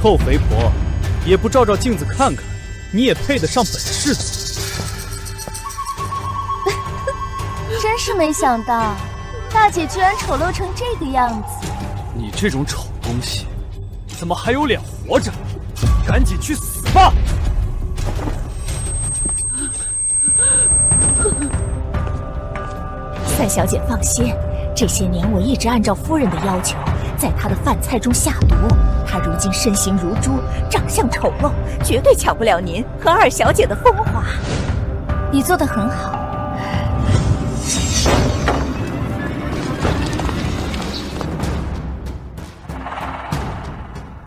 臭肥婆，也不照照镜子看看，你也配得上本世子？真是没想到，大姐居然丑陋成这个样子。你这种丑东西，怎么还有脸活着？赶紧去死吧！三小姐放心，这些年我一直按照夫人的要求，在她的饭菜中下毒。她如今身形如猪，长相丑陋，绝对抢不了您和二小姐的风华。你做得很好。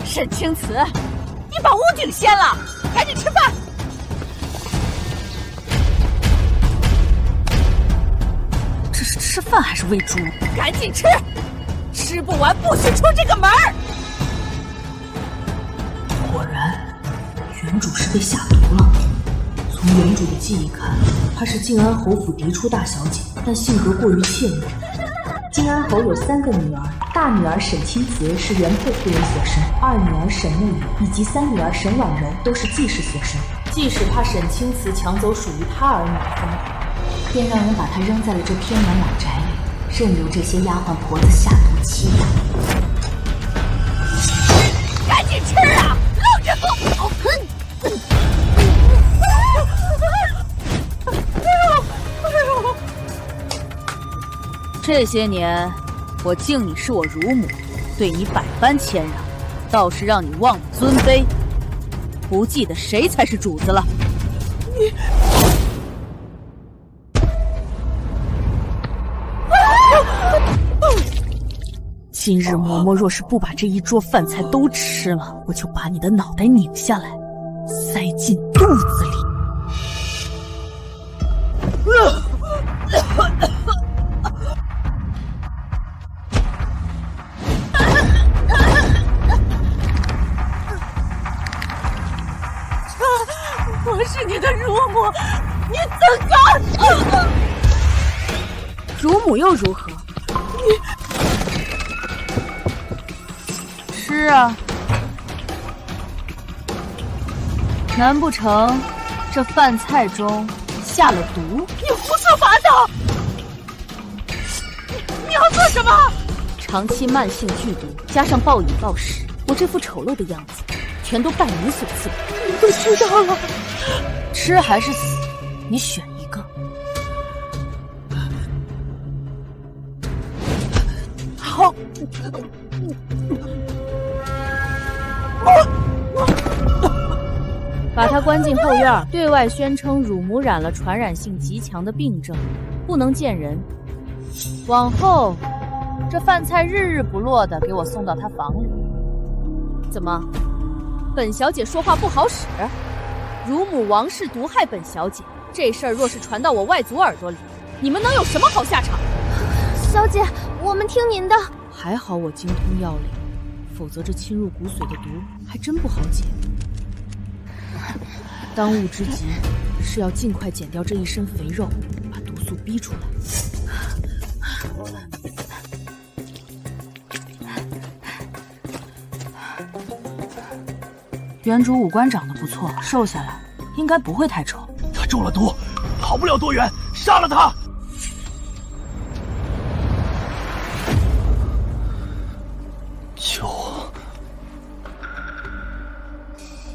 沈青瓷，你把屋顶掀了，赶紧吃饭。这是吃饭还是喂猪？赶紧吃，吃不完不许出这个门儿。果然，原主是被下毒了。从原主的记忆看，她是靖安侯府嫡出大小姐，但性格过于怯懦。靖安侯有3个女儿，大女儿沈青瓷是原配夫人所生，二女儿沈内雨以及3女儿沈婉柔都是季氏所生。季氏怕沈青瓷抢走属于她儿女的风华，便让人把她扔在了这偏远老宅里，任由这些丫鬟婆子下毒欺压。赶紧吃啊！愣着做！这些年，我敬你是我乳母，对你百般谦让，倒是让你忘了尊卑，不记得谁才是主子了。你，今日嬷嬷若是不把这一桌饭菜都吃了，我就把你的脑袋拧下来，塞进肚子里。我是你的乳母，你怎敢？乳母又如何？吃啊！难不成这饭菜中下了毒？你胡说八道！你要做什么？长期慢性剧毒，加上暴饮暴食，我这副丑陋的样子，全都拜你所赐。我知道了。吃还是死，你选一个。好。把他关进后院，对外宣称乳母染了传染性极强的病症，不能见人。往后，这饭菜日日不落的给我送到他房里。怎么，本小姐说话不好使？乳母王氏毒害本小姐，这事儿若是传到我外族耳朵里，你们能有什么好下场？小姐，我们听您的。还好我精通药理，否则这侵入骨髓的毒还真不好解。当务之急是要尽快减掉这一身肥肉，把毒素逼出来。原主五官长得不错，瘦下来应该不会太丑。他中了毒，跑不了多远，杀了他！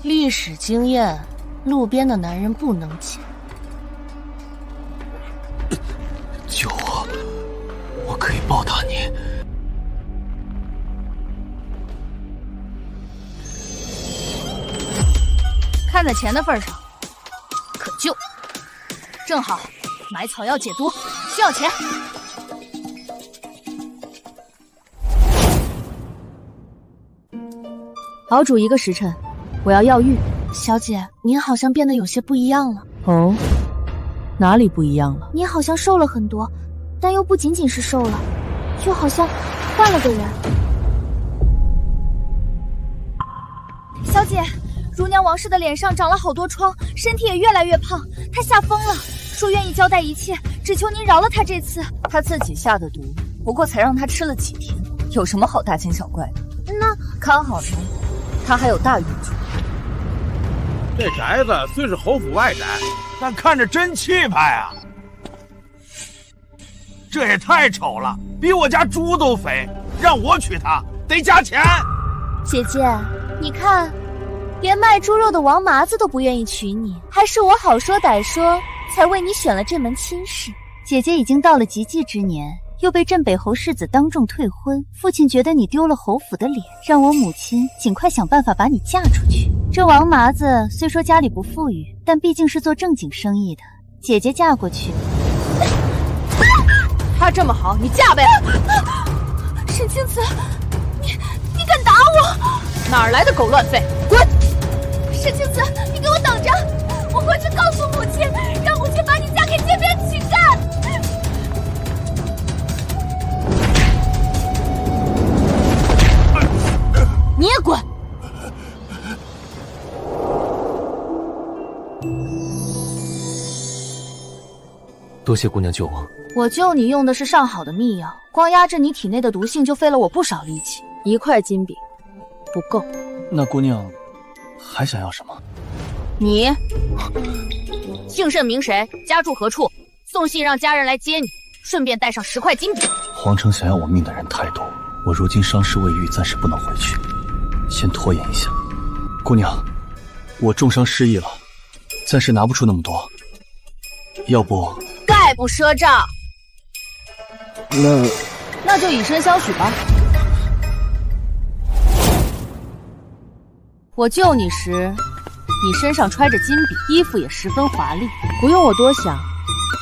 历史经验，路边的男人不能捡。救我！我可以报答你。看在钱的份上，可救。正好买草药解毒，需要钱。熬煮1个时辰。我要药浴。小姐，您好像变得有些不一样了。哦，哪里不一样了？您好像瘦了很多，但又不仅仅是瘦了，就好像换了个人。小姐，乳娘王氏的脸上长了好多疮，身体也越来越胖，她吓疯了，说愿意交代一切，只求您饶了她这次。她自己下的毒，不过才让她吃了几天，有什么好大惊小怪的？那看好了，他还有大用处。这宅子虽是侯府外宅，但看着真气派啊！这也太丑了，比我家猪都肥，让我娶她得加钱。姐姐，你看，连卖猪肉的王麻子都不愿意娶你，还是我好说歹说才为你选了这门亲事。姐姐已经到了及笄之年，又被镇北侯世子当众退婚，父亲觉得你丢了侯府的脸，让我母亲尽快想办法把你嫁出去。这王麻子虽说家里不富裕，但毕竟是做正经生意的，姐姐嫁过去。他这么好，你嫁呗！沈清子，你敢打我？哪儿来的狗乱吠？滚！沈清子，你给我等着，我回去告诉母亲，让母亲把你嫁给街边乞丐。你也滚！多谢姑娘救我。我救你用的是上好的秘药，光压制你体内的毒性就费了我不少力气。1块金饼不够。那姑娘还想要什么？你姓甚名谁？家住何处？送信让家人来接你，顺便带上10块金饼。皇城想要我命的人太多，我如今伤势未愈，暂时不能回去，先拖延一下。姑娘，我重伤失忆了，暂时拿不出那么多，要不概不赊账。那就以身相许吧。我救你时，你身上揣着金币，衣服也十分华丽，不用我多想，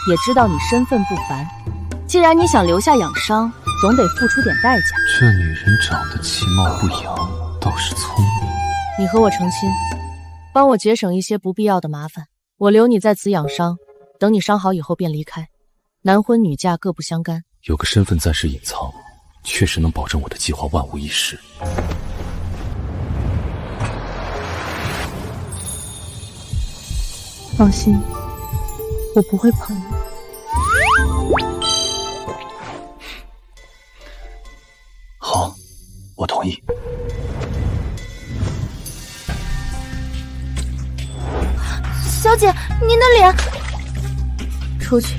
也知道你身份不凡。既然你想留下养伤，总得付出点代价。这女人长得其貌不扬，倒是聪明。你和我成亲，帮我节省一些不必要的麻烦。我留你在此养伤，等你伤好以后便离开。男婚女嫁各不相干。有个身份暂时隐藏，确实能保证我的计划万无一失。放心，我不会碰你。好，我同意。小姐，您的脸。出去。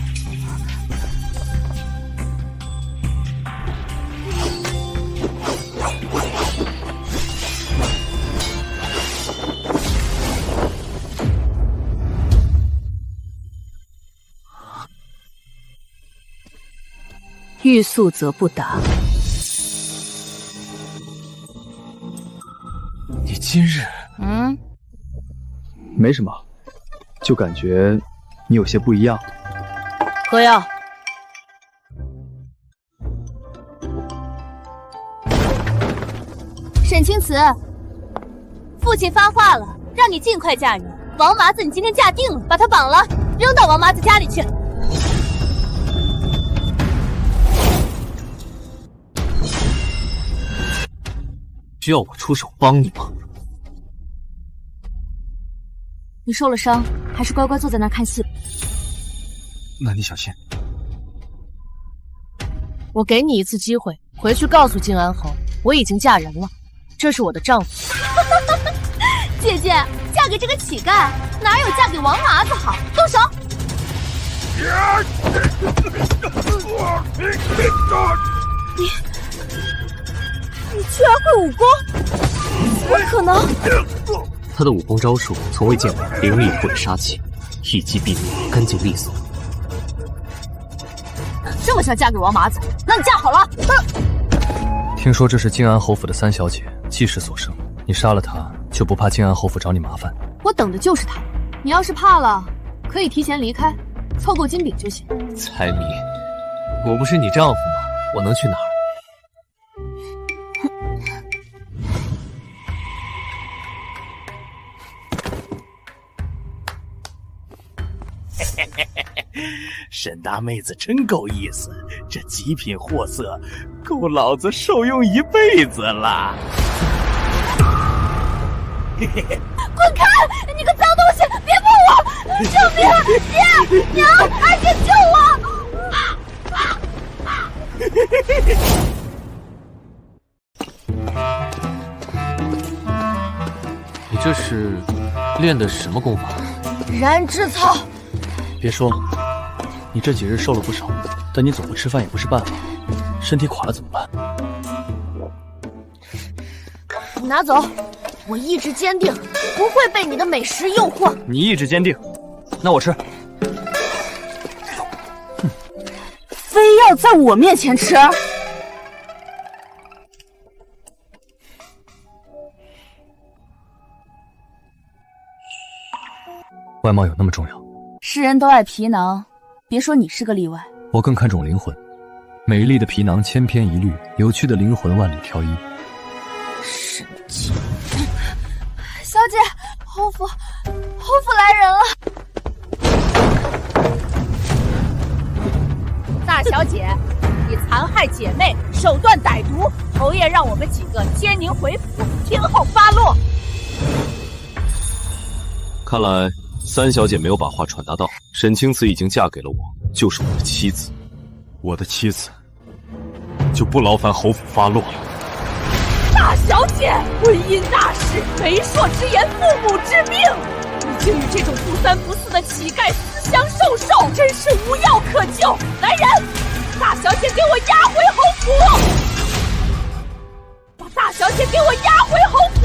欲速则不达。你今日……没什么，就感觉你有些不一样。喝药。沈清慈，父亲发话了，让你尽快嫁人。王麻子，你今天嫁定了，把他绑了，扔到王麻子家里去。需要我出手帮你吗？你受了伤，还是乖乖坐在那儿看戏吧。那你小心。我给你一次机会，回去告诉靖安侯，我已经嫁人了，这是我的丈夫。姐姐，嫁给这个乞丐，哪有嫁给王麻子好？动手！你居然会武功？怎么可能？他的武功招数从未见过凌厉或者杀气，一击必灭，干净利索。这么想嫁给王麻子，那你嫁好了。听说这是靖安侯府的3小姐，气势所生，你杀了她，就不怕靖安侯府找你麻烦？我等的就是她。你要是怕了，可以提前离开，凑够金饼就行。财迷，我不是你丈夫吗？我能去哪儿？沈大妹子真够意思，这极品货色够老子受用一辈子了。滚开！你个脏东西，别碰我！救命！爹，娘，二姐救我！这是练的什么功法？燃脂操。别说了，你这几日瘦了不少，但你总不吃饭也不是办法，身体垮了怎么办？拿走，我意志坚定，不会被你的美食诱惑。你意志坚定，那我吃。非要在我面前吃？外貌有那么重要？世人都爱皮囊，别说你是个例外。我更看重灵魂，美丽的皮囊千篇一律，有趣的灵魂万里挑一。神经！小姐，侯府来人了！大小姐，你残害姐妹，手段歹毒，侯爷让我们几个接您回府，听候发落。看来三小姐没有把话传达到，沈清慈已经嫁给了我，就是我的妻子。我的妻子就不劳烦侯府发落了。大小姐，婚姻大事，媒妁之言，父母之命，你竟与这种不三不四的乞丐私相授受，真是无药可救。来人，大小姐给我押回侯府！把大小姐给我押回侯府！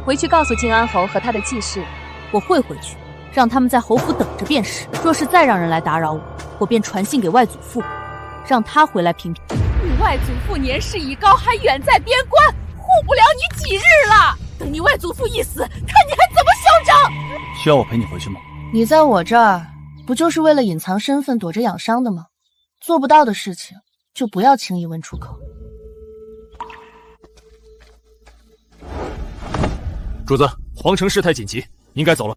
回去告诉靖安侯和他的继室，我会回去，让他们在侯府等着便是。若是再让人来打扰我，我便传信给外祖父，让他回来评评。你外祖父年事已高，还远在边关，护不了你几日了。等你外祖父一死，看你还怎么嚣张！需要我陪你回去吗？你在我这儿，不就是为了隐藏身份，躲着养伤的吗？做不到的事情，就不要轻易问出口。主子，皇城事态紧急，应该走了。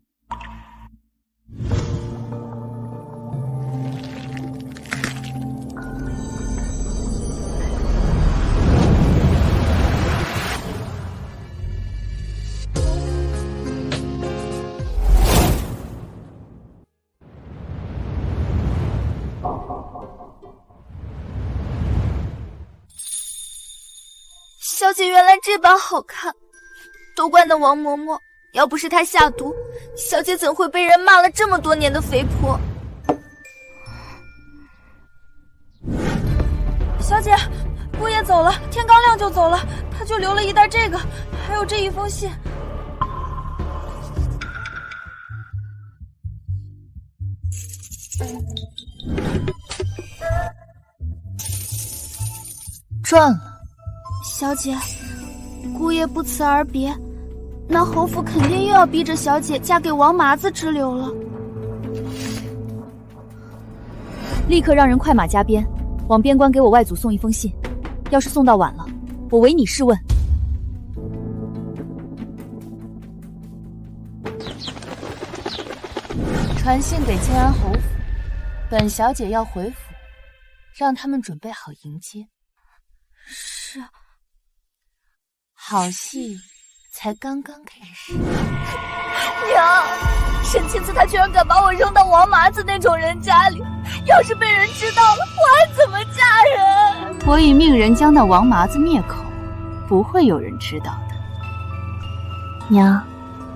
小姐原来这般好看。都怪那王嬷嬷，要不是她下毒，小姐怎会被人骂了这么多年的肥婆？小姐，姑爷走了，天刚亮就走了，他就留了一袋这个，还有这一封信。赚了。小姐，姑爷不辞而别，那侯府肯定又要逼着小姐嫁给王麻子之流了。立刻让人快马加鞭，往边关给我外祖送一封信。要是送到晚了，我唯你是问。传信给靖安侯府，本小姐要回府，让他们准备好迎接。是。好戏才刚刚开始。娘，沈清慈她居然敢把我扔到王麻子那种人家里，要是被人知道了，我还怎么嫁人？我已命人将那王麻子灭口，不会有人知道的。娘，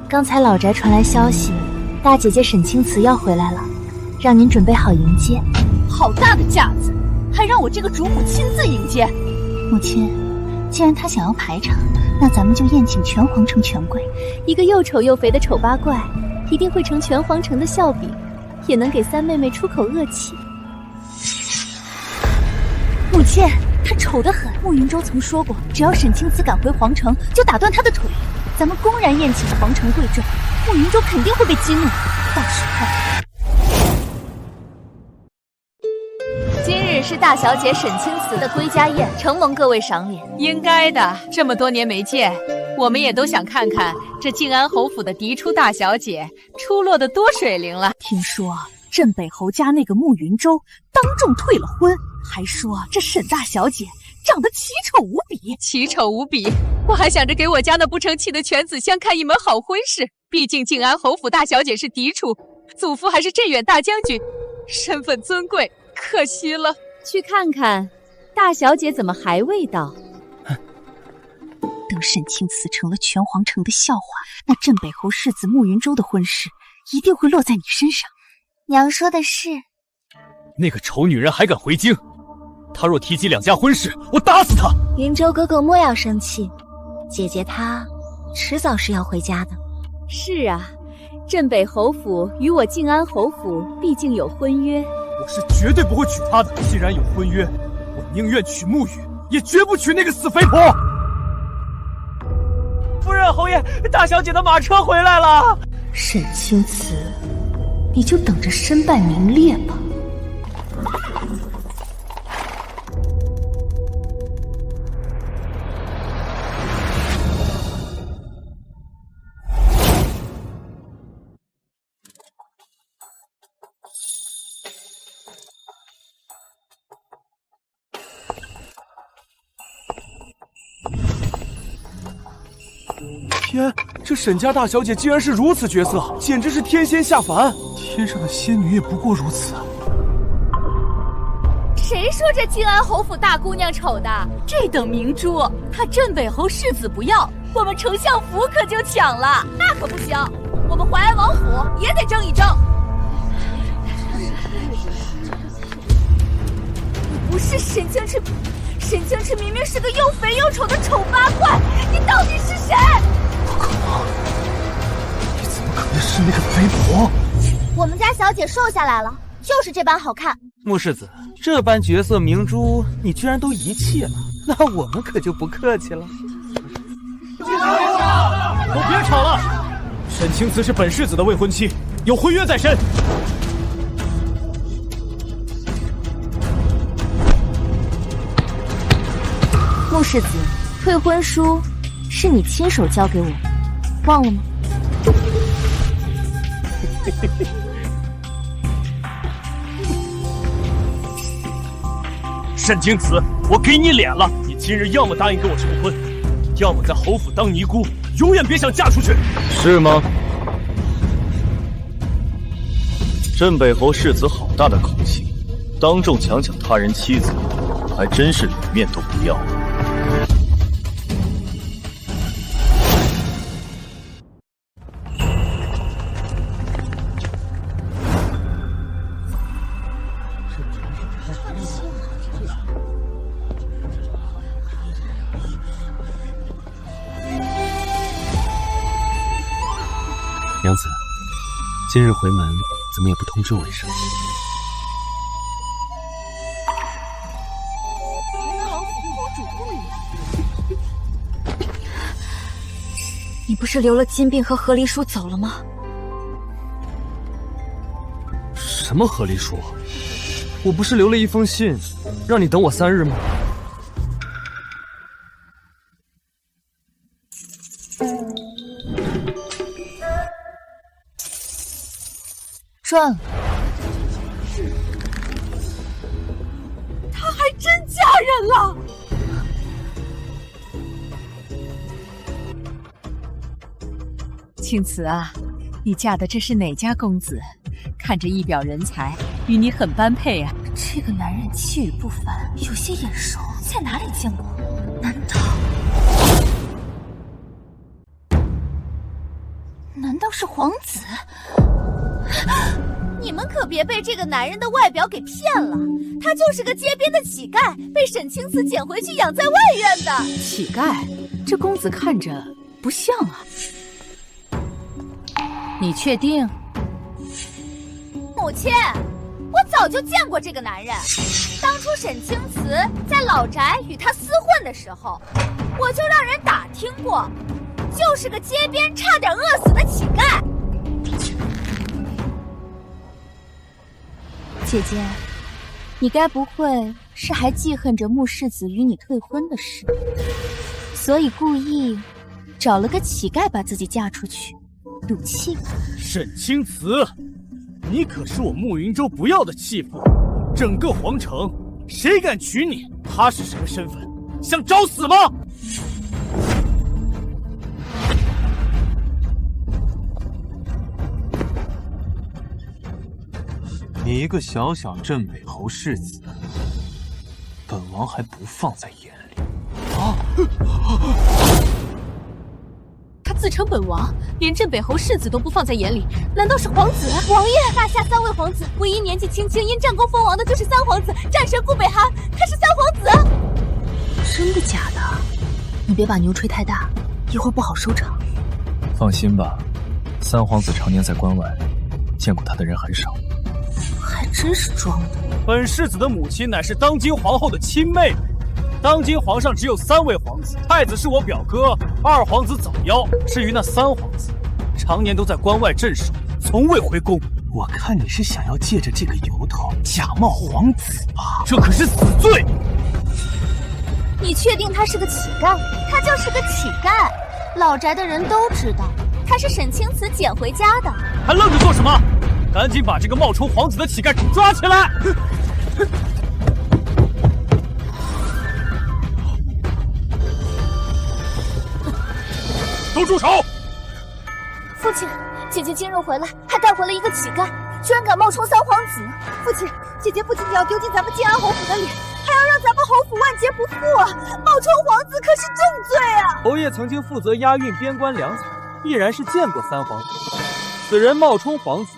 刚才老宅传来消息，大姐姐沈清慈要回来了，让您准备好迎接。好大的架子，还让我这个主母亲自迎接。母亲，既然她想要排场，那咱们就宴请全皇城权贵。一个又丑又肥的丑八怪，一定会成全皇城的笑柄，也能给三妹妹出口恶气。母亲，她丑得很。慕云舟曾说过，只要沈清慈敢回皇城，就打断她的腿。咱们公然宴请皇城贵重，慕云舟肯定会被激怒。到时候，今日是大小姐沈清慈的归家宴，承蒙各位赏脸。应该的，这么多年没见，我们也都想看看这靖安侯府的嫡出大小姐出落得多水灵了。听说镇北侯家那个慕云舟当众退了婚，还说这沈大小姐长得奇丑无比。奇丑无比，我还想着给我家那不成器的犬子相看一门好婚事。毕竟静安侯府大小姐是嫡出，祖父还是镇远大将军，身份尊贵，可惜了。去看看，大小姐怎么还未到？等沈清慈成了全皇城的笑话，那镇北侯世子慕云舟的婚事一定会落在你身上。娘说的是。那个丑女人还敢回京，她若提及两家婚事，我打死她！云舟哥哥莫要生气，姐姐她迟早是要回家的。是啊，镇北侯府与我静安侯府毕竟有婚约，我是绝对不会娶她的。既然有婚约，我宁愿娶慕雨，也绝不娶那个死肥婆。夫人，侯爷，大小姐的马车回来了。沈清慈，你就等着身败名裂吧。天，这沈家大小姐竟然是如此绝色，简直是天仙下凡。天上的仙女也不过如此。谁说这静安侯府大姑娘丑的？这等明珠，她镇北侯世子不要，我们丞相府可就抢了。那可不行，我们淮安王府也得争一争。你不是沈清池，沈清池明明是个又肥又丑的丑八怪，你到底是谁？不可能，你怎么可能是那个肥婆？我们家小姐瘦下来了，就是这般好看。穆世子，这般绝色明珠，你居然都遗弃了，那我们可就不客气了。都别吵了，沈清慈是本世子的未婚妻，有婚约在身。穆世子，退婚书是你亲手交给我，忘了吗？沈清慈，我给你脸了，你今日要么答应跟我成婚，要么在侯府当尼姑，永远别想嫁出去。是吗？镇北侯世子好大的口气，当众强抢他人妻子，还真是脸面都不要。娘子，今日回门怎么也不通知我一声？你不是留了金币和和离书走了吗？什么和离书？我不是留了一封信，让你等我3日吗？赚了！她还真嫁人了。青瓷啊，你嫁的这是哪家公子？看着一表人才，与你很般配啊。这个男人气宇不凡，有些眼熟，在哪里见过？难道是皇子？你们可别被这个男人的外表给骗了，他就是个街边的乞丐，被沈清慈捡回去养在外院的。乞丐？这公子看着不像啊。你确定？母亲，我早就见过这个男人。当初沈清慈在老宅与他厮混的时候，我就让人打听过，就是个街边差点饿死的乞丐。姐姐，你该不会是还记恨着穆世子与你退婚的事，所以故意找了个乞丐把自己嫁出去，赌气吧？沈清慈，你可是我慕云舟不要的弃妇，整个皇城谁敢娶你？他是什么身份？想找死吗？你一个小小镇北侯世子，本王还不放在眼里。他自称本王，连镇北侯世子都不放在眼里，难道是皇子？王爷，大夏3位皇子，唯一年纪轻轻因战功封王的就是三皇子战神顾北寒，他是三皇子。真的假的？你别把牛吹太大，一会儿不好收场。放心吧，三皇子常年在关外，见过他的人很少。还真是装的。本世子的母亲乃是当今皇后的亲妹妹。当今皇上只有3位皇子，太子是我表哥，2皇子早夭。至于那3皇子，常年都在关外镇守，从未回宫。我看你是想要借着这个由头假冒皇子吧？这可是死罪！你确定他是个乞丐？他就是个乞丐，老宅的人都知道，他是沈清慈捡回家的。还愣着做什么？赶紧把这个冒充皇子的乞丐抓起来！都住手！父亲，姐姐今日回来，还带回了一个乞丐，居然敢冒充三皇子。父亲，姐姐不仅要丢尽咱们晋安侯府的脸，还要让咱们侯府万劫不复啊！冒充皇子可是重罪啊！侯爷曾经负责押运边关粮草，必然是见过三皇子。此人冒充皇子，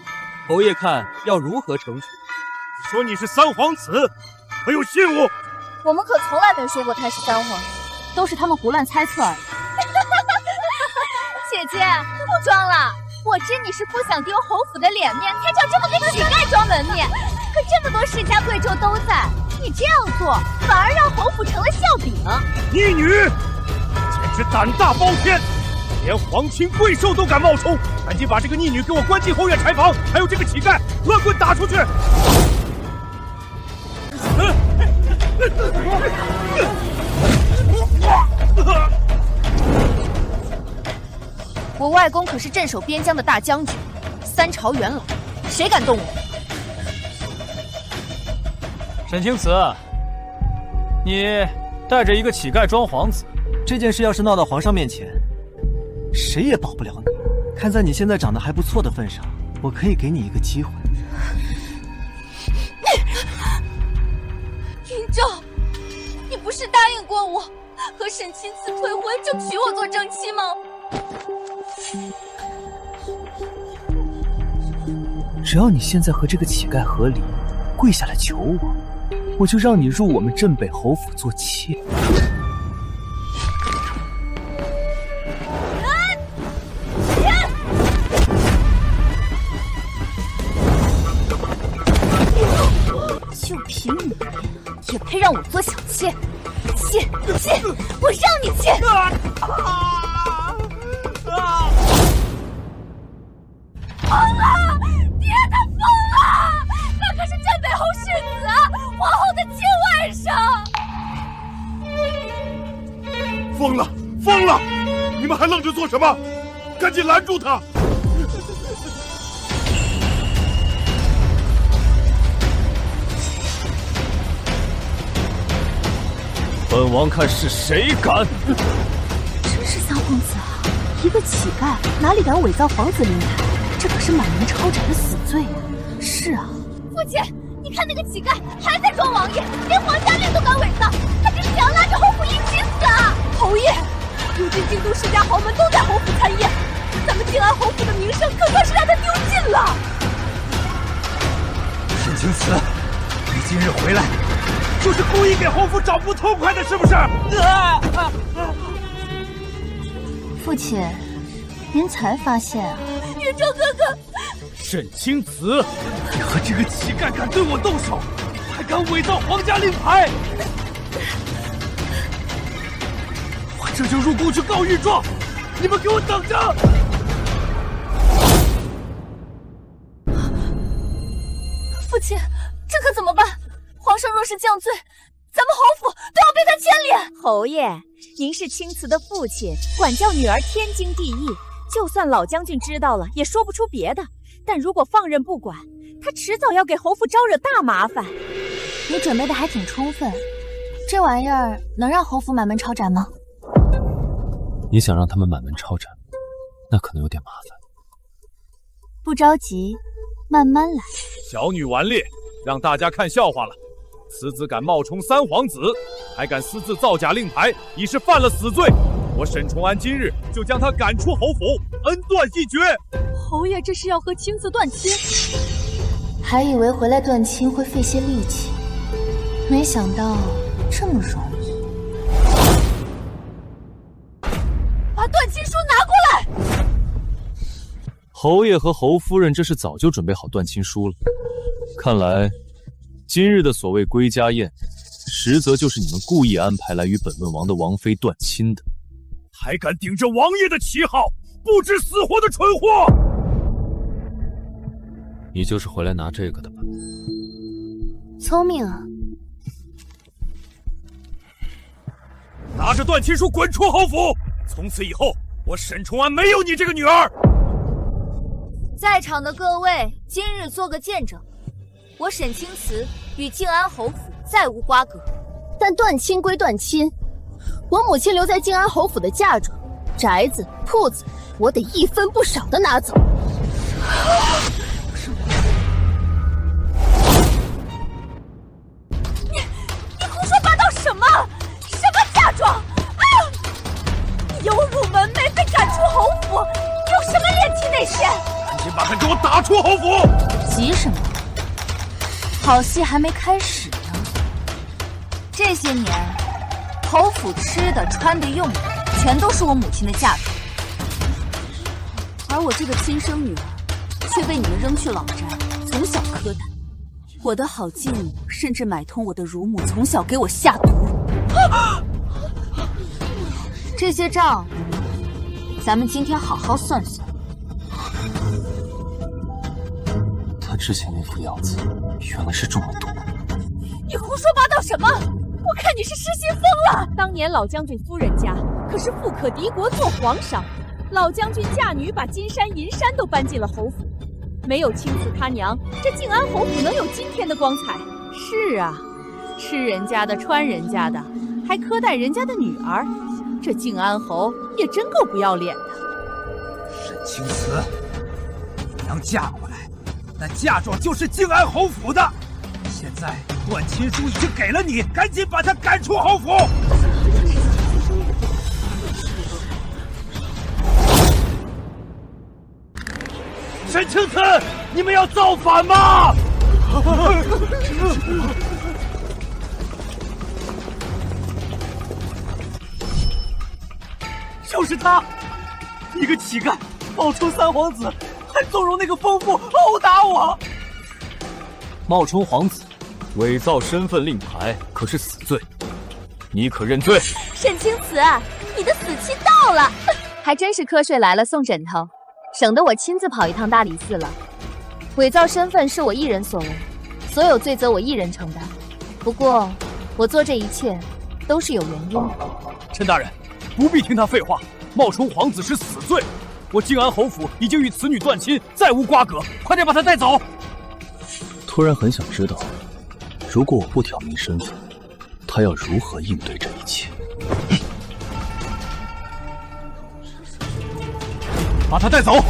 侯爷看要如何惩处？你说你是三皇子，可有信物？我们可从来没说过他是三皇子，都是他们胡乱猜测而已。姐姐，不装了，我知你是不想丢侯府的脸面，才找这么个乞丐装门面。可这么多世家贵胄都在，你这样做反而让侯府成了笑柄。逆女，简直胆大包天，连皇亲贵胄都敢冒充！赶紧把这个逆女给我关进后院柴房，还有这个乞丐，乱棍打出去！我外公可是镇守边疆的大将军，3朝元老，谁敢动我？沈清慈，你带着一个乞丐装皇子，这件事要是闹到皇上面前，谁也保不了你。看在你现在长得还不错的份上，我可以给你一个机会。云峥，你不是答应过我，和沈清慈退婚就娶我做正妻吗？只要你现在和这个乞丐和离，跪下来求我，我就让你入我们镇北侯府做妾。就凭你，也配让我做小妾？妾，我让你妾！疯了！爹，他疯了！那可是镇北侯世子啊，皇后的亲外甥。疯了！你们还愣着做什么？赶紧拦住他！本王看是谁敢！真是三皇子啊！一个乞丐哪里敢伪造皇子灵牌？这可是满门抄斩的死罪啊！是啊，父亲，你看那个乞丐还在装王爷，连皇家令都敢伪造，他这是想拉着侯府一起死啊！侯爷，如今京都世家豪门都在侯府参宴，咱们晋安侯府的名声可算是让他丢尽了。沈清慈，你今日回来，就是故意给侯府找不痛快的，是不是？父亲，您才发现啊？云峥哥哥，沈清慈，你和这个乞丐敢对我动手，还敢伪造皇家令牌，我这就入宫去告御状，你们给我等着！父亲，这可怎么办？皇上若是降罪，咱们侯府都要被他牵连。侯爷，您是青瓷的父亲，管教女儿天经地义。就算老将军知道了，也说不出别的。但如果放任不管，他迟早要给侯府招惹大麻烦。你准备的还挺充分，这玩意儿能让侯府满门抄斩吗？你想让他们满门抄斩，那可能有点麻烦。不着急，慢慢来。小女顽劣，让大家看笑话了。此子敢冒充三皇子，还敢私自造假令牌，已是犯了死罪。我沈崇安今日就将他赶出侯府，恩断义绝。侯爷这是要和青子断亲？还以为回来断亲会费些力气，没想到这么容易。把断亲书拿过来！侯爷和侯夫人这是早就准备好断亲书了。看来，今日的所谓归家宴，实则就是你们故意安排来与本问王的王妃断亲的。还敢顶着王爷的旗号，不知死活的蠢货！你就是回来拿这个的吧？聪明啊！拿着断亲书滚出侯府！从此以后，我沈崇安没有你这个女儿。在场的各位，今日做个见证，我沈青瓷与静安侯府再无瓜葛。但断亲归断亲，我母亲留在静安侯府的嫁妆、宅子、铺子，我得一分不少的拿走。你胡说八道什么？什么嫁妆？啊！你有辱门楣，被赶出侯府，你有什么脸提那些？赶紧把他给我打出侯府！急什么？好戏还没开始呢。这些年，侯府吃的、穿的、用的，全都是我母亲的嫁妆，而我这个亲生女儿，却被你们扔去老宅，从小苛待。我的好继母甚至买通我的乳母，从小给我下毒。这些账，咱们今天好好算算。他之前那副样子，原来是中了毒。你胡说八道什么？我看你是失心疯了！当年老将军夫人家可是富可敌国做皇上，老将军嫁女把金山银山都搬进了侯府，没有青瓷他娘，这静安侯府能有今天的光彩？是啊，吃人家的穿人家的，还苛待人家的女儿，这静安侯也真够不要脸的。沈青瓷，你娘嫁过来，那嫁妆就是静安侯府的。现在断亲书已经给了你，赶紧把他赶出侯府！沈青瓷，你们要造反吗？就是他，一个乞丐，冒充三皇子，还纵容那个疯妇殴打我。冒充皇子，伪造身份令牌，可是死罪，你可认罪？沈青瓷，你的死期到了，还真是瞌睡来了送枕头，省得我亲自跑一趟大理寺了。伪造身份是我一人所为，所有罪责我一人承担。不过，我做这一切都是有原因的。陈大人，不必听他废话，冒充皇子是死罪。我静安侯府已经与此女断亲，再无瓜葛，快点把她带走。突然很想知道，如果我不挑明身份，他要如何应对这一切？把他带走！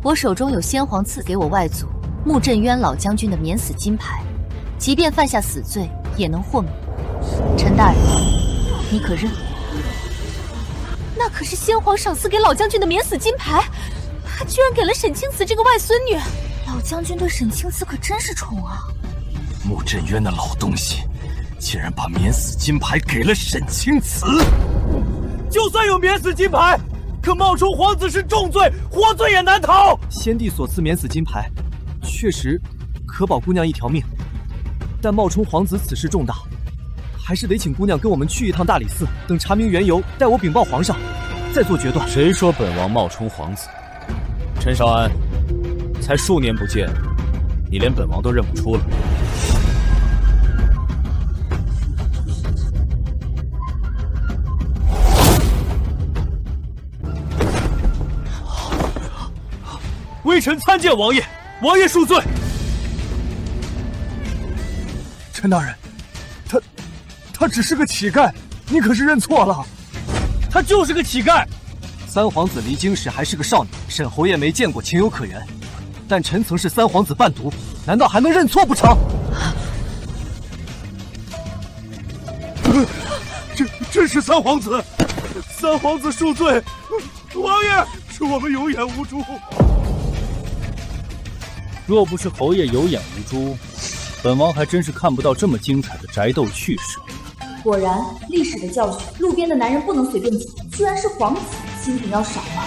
我手中有先皇赐给我外祖穆振渊老将军的免死金牌，即便犯下死罪也能豁免。陈大人，你可认？那可是先皇赏赐给老将军的免死金牌，他居然给了沈青瓷这个外孙女。老将军对沈青瓷可真是宠啊！穆振渊那老东西，竟然把免死金牌给了沈青瓷。就算有免死金牌，可冒充皇子是重罪，活罪也难逃。先帝所赐免死金牌，确实可保姑娘一条命，但冒充皇子此事重大，还是得请姑娘跟我们去一趟大理寺，等查明缘由，待我禀报皇上，再做决断。谁说本王冒充皇子？陈少安，才数年不见，你连本王都认不出了。微臣参见王爷，王爷恕罪。陈大人，他只是个乞丐，你可是认错了。他就是个乞丐。三皇子离京时还是个少年，沈侯爷没见过，情有可原。但臣曾是三皇子伴读，难道还能认错不成？这是三皇子，三皇子恕罪，王爷，是我们有眼无珠。若不是侯爷有眼无珠，本王还真是看不到这么精彩的宅斗趣事。果然，历史的教训，路边的男人不能随便走，居然是皇子，心品要少了。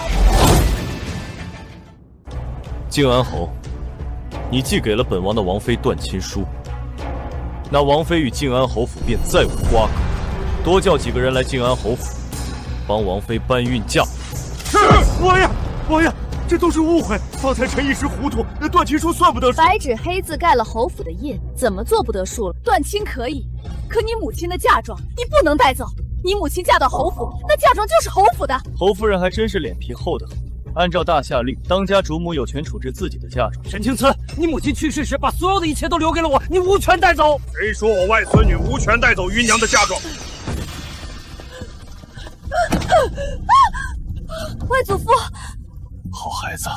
靖安侯，你寄给了本王的王妃断亲书，那王妃与靖安侯府便再无瓜葛。多叫几个人来靖安侯府，帮王妃搬运嫁。是，王爷，这都是误会，方才臣一时糊涂，那断亲书算不得数。白纸黑字盖了侯府的印，怎么做不得数了？断亲可以，可你母亲的嫁妆你不能带走。你母亲嫁到侯府，那嫁妆就是侯府的。侯夫人还真是脸皮厚得很。按照大夏令，当家主母有权处置自己的嫁妆。沈清慈，你母亲去世时把所有的一切都留给了我，你无权带走。谁说我外孙女无权带走芸娘的嫁妆？外祖父，好孩子，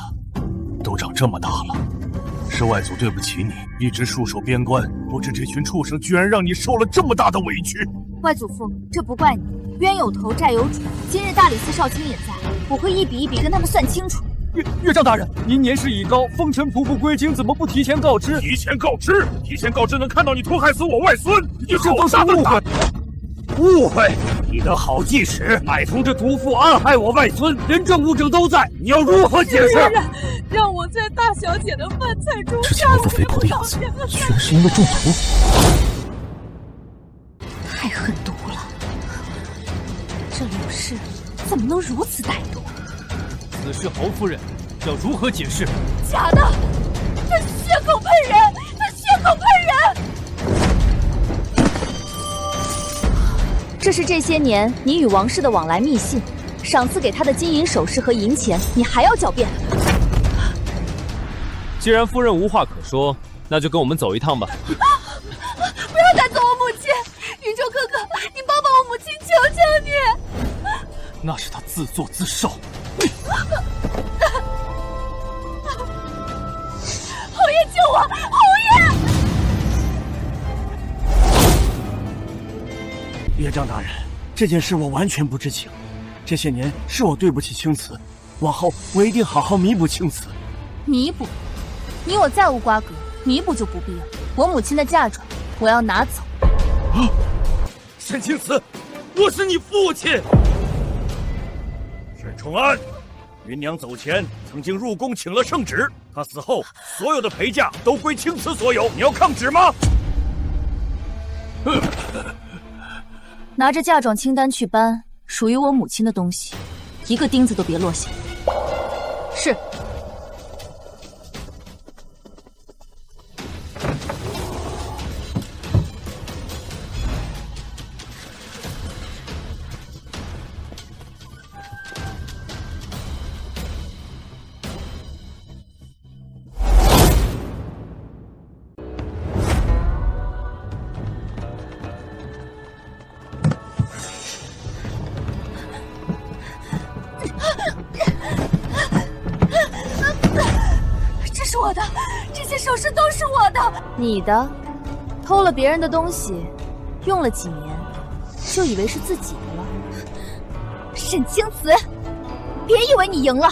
都长这么大了，是外祖对不起你，一直戍守边关，不知这群畜生居然让你受了这么大的委屈。外祖父，这不怪你，冤有头债有主，今日大理寺少卿也在，我会一笔一笔跟他们算清楚。岳丈大人，您年事已高，风尘仆仆归京，怎么不提前告知？提前告知能看到你偷害死我外孙，这都是误会。误会！你的好计使乃从这毒妇暗害我外孙，人证物证都在，你要如何解释？让我在大小姐的饭菜中之前那副肥婆的样子，居然是因为中毒。太狠毒了！这柳氏怎么能如此歹毒？此事侯夫人要如何解释？假的！他血口喷人！他血口喷人！这是这些年你与王氏的往来密信，赏赐给他的金银首饰和银钱，你还要狡辩？既然夫人无话可说，那就跟我们走一趟吧。不要带走我母亲！云州哥哥，你帮帮我母亲，求求你！那是他自作自受。侯爷救我！侯爷！岳丈大人，这件事我完全不知情，这些年是我对不起青瓷，往后我一定好好弥补青瓷。弥补？你我再无瓜葛，弥补就不必了。我母亲的嫁妆，我要拿走。沈清慈，我是你父亲。沈崇安，芸娘走前曾经入宫请了圣旨，她死后所有的陪嫁都归青瓷所有，你要抗旨吗？拿着嫁妆清单去搬，属于我母亲的东西，一个钉子都别落下。是。我的，这些首饰都是我的。你的？偷了别人的东西，用了几年，就以为是自己的了？沈清慈，别以为你赢了，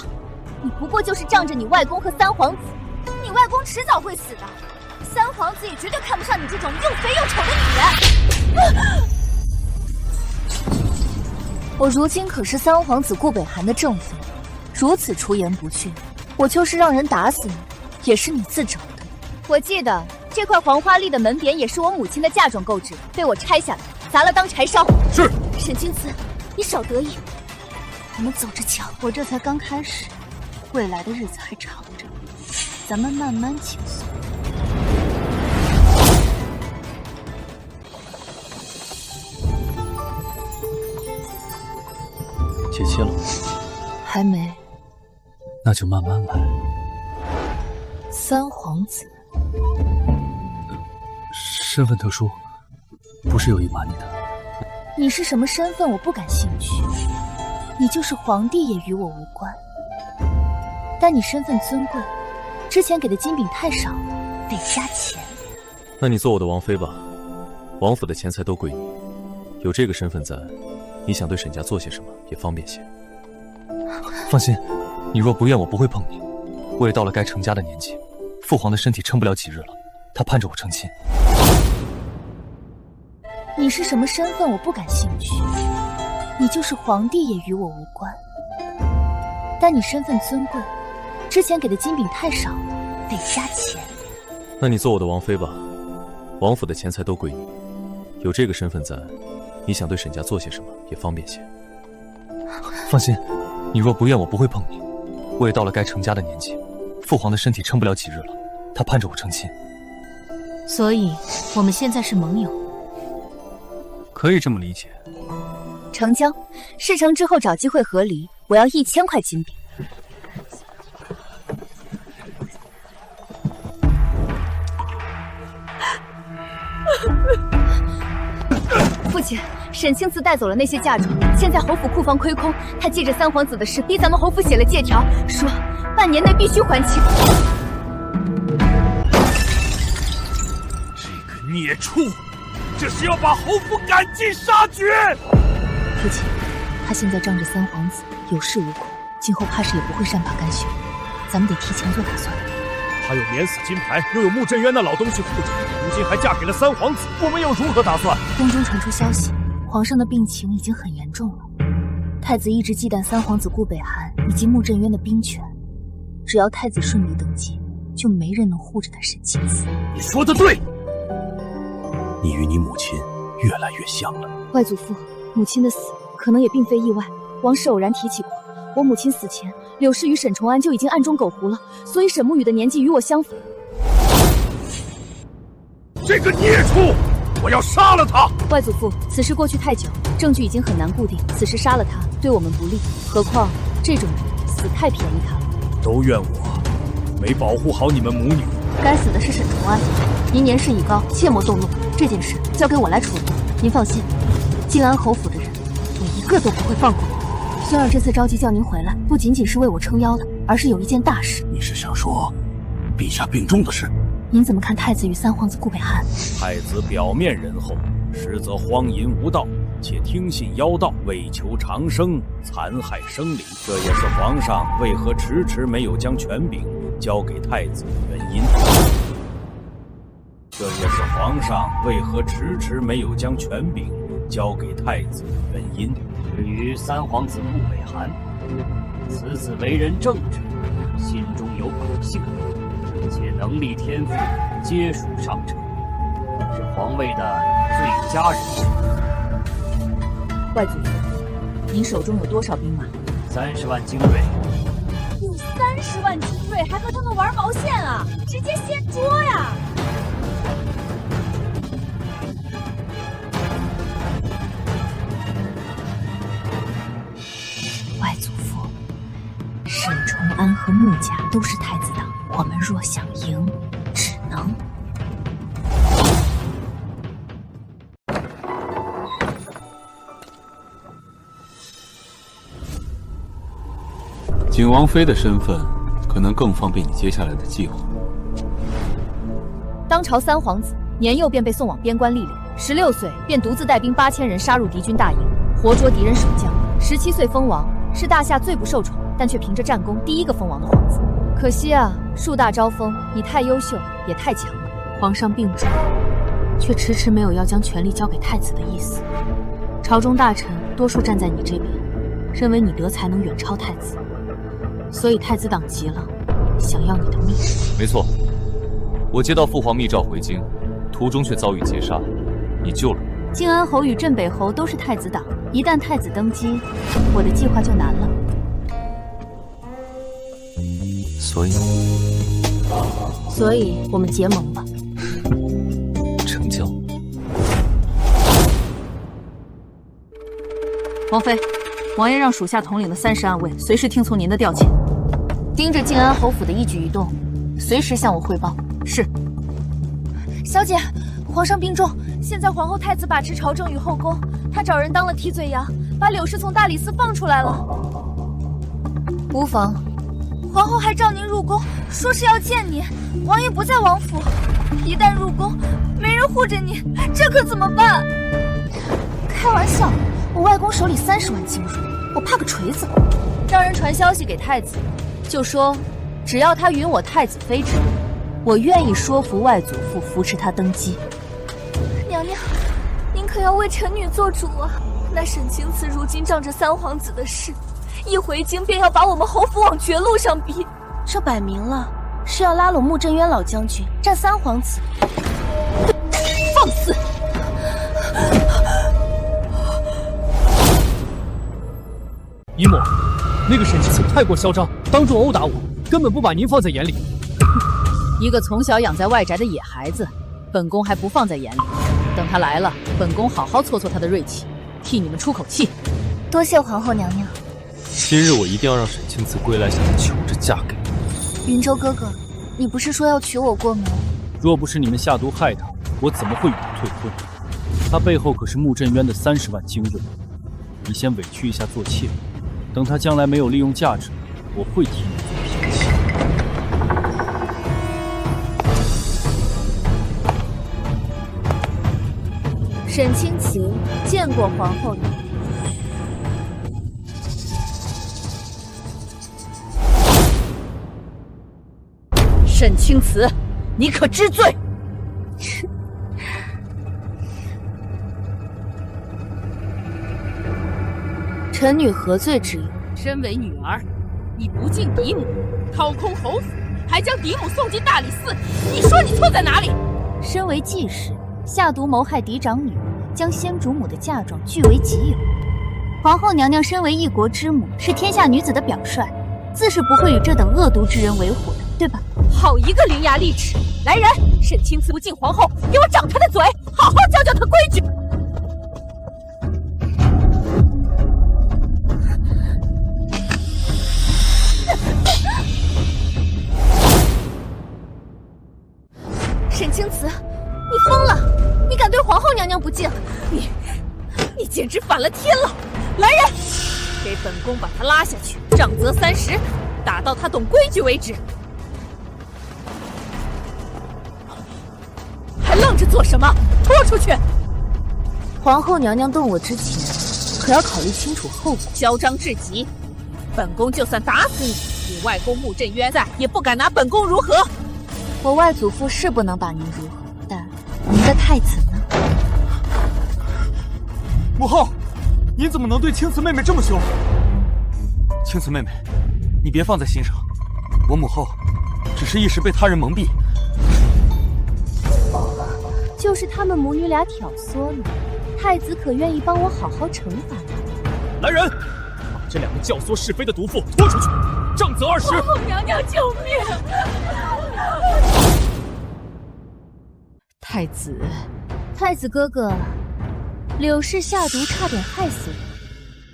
你不过就是仗着你外公和三皇子，你外公迟早会死的，三皇子也绝对看不上你这种又肥又丑的女人。我如今可是三皇子顾北寒的正妃，如此出言不逊，我就是让人打死你。也是你自找的。我记得这块黄花丽的门匾也是我母亲的嫁妆购置，被我拆下来砸了当柴烧。是。沈清慈，你少得意。我们走着瞧。我这才刚开始，未来的日子还长着，咱们慢慢轻松。结亲了？还没。那就慢慢来。三皇子，是身份特殊，不是有意瞒你的。你是什么身份我不感兴趣，你就是皇帝也与我无关。但你身份尊贵，之前给的金饼太少了，得加钱。那你做我的王妃吧，王府的钱财都归你。有这个身份在，你想对沈家做些什么也方便些。放心，你若不愿，我不会碰你。我也到了该成家的年纪，父皇的身体撑不了几日了，他盼着我成亲。你是什么身份我不感兴趣，你就是皇帝也与我无关。但你身份尊贵，之前给的金饼太少了，得加钱。那你做我的王妃吧，王府的钱财都归你。有这个身份在，你想对沈家做些什么也方便些。放心，你若不愿，我不会碰你。我也到了该成家的年纪，父皇的身体撑不了几日了，他盼着我成亲。所以我们现在是盟友。可以这么理解。成交，事成之后找机会和离，我要1000块金币。父亲，沈清慈带走了那些嫁妆，现在侯府库房亏空，他借着三皇子的事逼咱们侯府写了借条，说半年内必须还清。这个孽畜，这是要把侯府赶尽杀绝！父亲，他现在仗着三皇子有恃无恐，今后怕是也不会善罢甘休，咱们得提前做打算。他有免死金牌，又有穆镇渊那老东西护着，如今还嫁给了三皇子，我们又如何打算？宫中传出消息，皇上的病情已经很严重了。太子一直忌惮三皇子顾北寒以及穆镇渊的兵权，只要太子顺利登基，就没人能护着他沈清慈。你说的对，你与你母亲越来越像了。外祖父，母亲的死可能也并非意外，王氏偶然提起过，我母亲死前，柳氏与沈崇安就已经暗中苟合了，所以沈沐雨的年纪与我相仿。这个孽畜，我要杀了他！外祖父，此事过去太久，证据已经很难固定，此时杀了他对我们不利，何况这种人死太便宜他了。都怨我没保护好你们母女。该死的是沈崇安，您年事已高，切莫动怒，这件事交给我来处理。您放心，靖安侯府的人，我一个都不会放过。孙儿这次召集叫您回来，不仅仅是为我撑腰的，而是有一件大事。你是想说陛下病重的事？您怎么看太子与三皇子顾北寒？太子表面仁厚，实则荒淫无道，且听信妖道，为求长生，残害生灵。这也是皇上为何迟迟没有将权柄交给太子的原因。这也是皇上为何迟迟没有将权柄交给太子的原因。至于三皇子顾北寒，此子为人正直，心中有狗性，且能力天赋皆属上乘，是皇位的最佳人选。外祖父，您手中有多少兵马？30万精锐。有30万精锐，还和他们玩毛线啊？直接掀桌呀！外祖父，沈崇安和穆家都是太子党，我们若想赢，只能……景王妃的身份，可能更方便你接下来的计划。当朝三皇子年幼便被送往边关历练，16岁便独自带兵8000人杀入敌军大营，活捉敌人守将。17岁封王，是大夏最不受宠，但却凭着战功第一个封王的皇子。可惜啊，树大招风，你太优秀，也太强了。皇上病重，却迟迟没有要将权力交给太子的意思。朝中大臣多数站在你这边，认为你德才能远超太子。所以太子党急了，想要你的命。没错，我接到父皇密诏回京，途中却遭遇劫杀，你救了我。靖安侯与镇北侯都是太子党，一旦太子登基，我的计划就难了。所以我们结盟吧。成交。王妃，王爷让属下统领的30暗卫随时听从您的调遣，盯着靖安侯府的一举一动，随时向我汇报。是。小姐，皇上病重，现在皇后太子把持朝政与后宫，她找人当了替罪羊，把柳氏从大理寺放出来了。无妨。皇后还召您入宫，说是要见你。王爷不在王府，一旦入宫，没人护着你，这可怎么办？开玩笑，我外公手里30万金入，我怕个锤子。让人传消息给太子，就说只要他允我太子妃之位，我愿意说服外祖父扶持他登基。娘娘，您可要为臣女做主啊！那沈清慈如今仗着三皇子的事，一回京便要把我们侯府往绝路上逼，这摆明了是要拉拢穆振渊老将军战三皇子。放肆！姨母，那个沈清慈太过嚣张，当众殴打我，根本不把您放在眼里。一个从小养在外宅的野孩子，本宫还不放在眼里。等他来了，本宫好好挫挫他的锐气，替你们出口气。多谢皇后娘娘。今日我一定要让沈清慈归来，向他求着嫁给我。云州哥哥，你不是说要娶我过吗？若不是你们下毒害他，我怎么会与他退婚？他背后可是穆振渊的30万精锐，你先委屈一下做妾，等他将来没有利用价值，我会替你做平妻。沈清慈见过皇后娘娘。沈清慈，你可知罪？臣女何罪之有？身为女儿，你不敬嫡母，掏空侯府，还将嫡母送进大理寺，你说你错在哪里？身为继室，下毒谋害嫡长女，将先主母的嫁妆据为己有。皇后娘娘身为一国之母，是天下女子的表率，自是不会与这等恶毒之人为伙的，对吧？好一个伶牙俐齿！来人，沈清慈不敬皇后，给我掌他的嘴，好好教教他规矩。沈清慈，你疯了！你敢对皇后娘娘不敬？你简直反了天了！来人，给本宫把他拉下去，杖责30，打到他懂规矩为止。还愣着做什么？拖出去！皇后娘娘动我之前，可要考虑清楚后果。嚣张至极，本宫就算打死你，你外公穆振渊在，也不敢拿本宫如何。我外祖父是不能把您如何，但您的太子呢？母后，您怎么能对青瓷妹妹这么凶？青瓷妹妹，你别放在心上，我母后只是一时被他人蒙蔽。就是他们母女俩挑唆你，太子可愿意帮我好好惩罚他？来人，把这两个教唆是非的毒妇拖出去，杖责20。皇后娘娘，救命！太子哥哥，柳氏下毒差点害死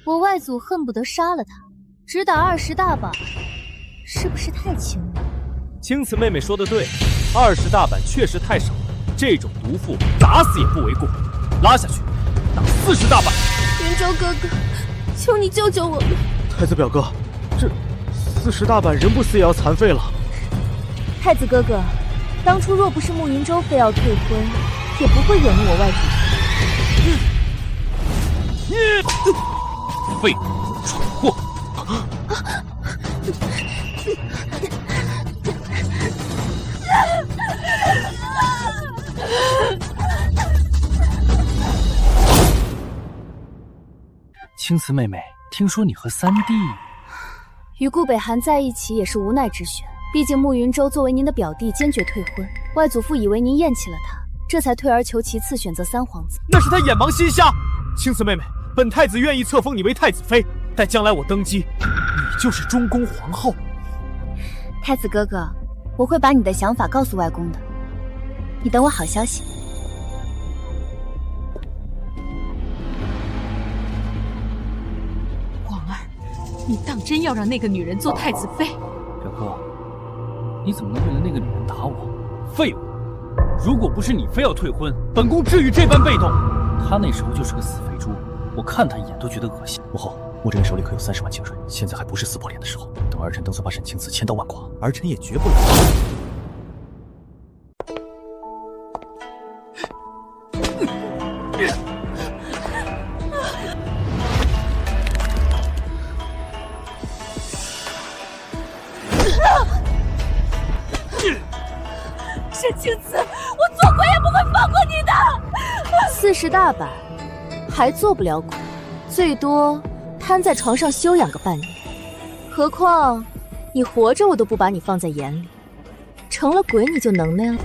我，我外祖恨不得杀了他，只打20大板，是不是太轻了？青瓷妹妹说的对，20大板确实太少了，这种毒妇打死也不为过。拉下去，打40大板。云州哥哥，求你救救我们！太子表哥，这40大板人不死也要残废了。太子哥哥，当初若不是慕云舟非要退婚，也不会惹怒我外祖父。废物，蠢货！青瓷妹妹，听说你和三弟与顾北寒在一起也是无奈之选，毕竟慕云舟作为您的表弟，坚决退婚。外祖父以为您厌弃了他，这才退而求其次选择三皇子。那是他眼盲心瞎。青瓷妹妹，本太子愿意册封你为太子妃，待将来我登基，你就是中宫皇后。太子哥哥，我会把你的想法告诉外公的，你等我好消息。皇儿，你当真要让那个女人做太子妃？表哥，你怎么能为了那个女人打我？废物！如果不是你非要退婚，本宫至于这般被动？他那时候就是个死肥猪，我看他一眼都觉得恶心。母后，穆真人手里可有30万精锐，现在还不是撕破脸的时候。等儿臣等算把沈清慈千刀万剐，儿臣也绝不饶。沈清慈，我做鬼也不会放过你的。40大板，还做不了鬼，最多瘫在床上休养个半年。何况你活着，我都不把你放在眼里，成了鬼你就能耐了。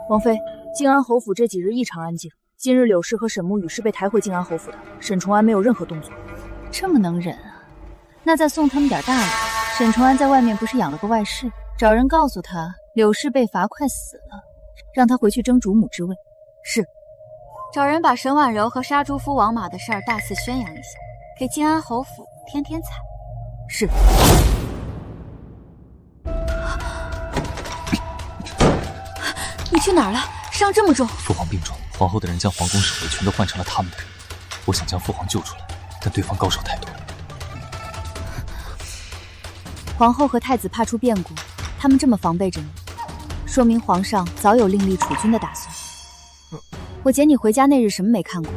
王妃，静安侯府这几日异常安静，今日柳氏和沈沐雨是被抬回静安侯府的，沈重安没有任何动作。这么能忍啊？那再送他们点大礼。沈重安在外面不是养了个外室，找人告诉他柳氏被罚快死了，让他回去争主母之位。是。找人把沈婉柔和杀猪夫王马的事儿大肆宣扬一下，给静安侯府添添彩。是。你去哪儿了？伤这么重？父皇病重，皇后的人将皇宫守卫全都换成了他们的人。我想将父皇救出来，但对方高手太多。皇后和太子怕出变故，他们这么防备着你，说明皇上早有另立储君的打算。我捡你回家那日什么没看过？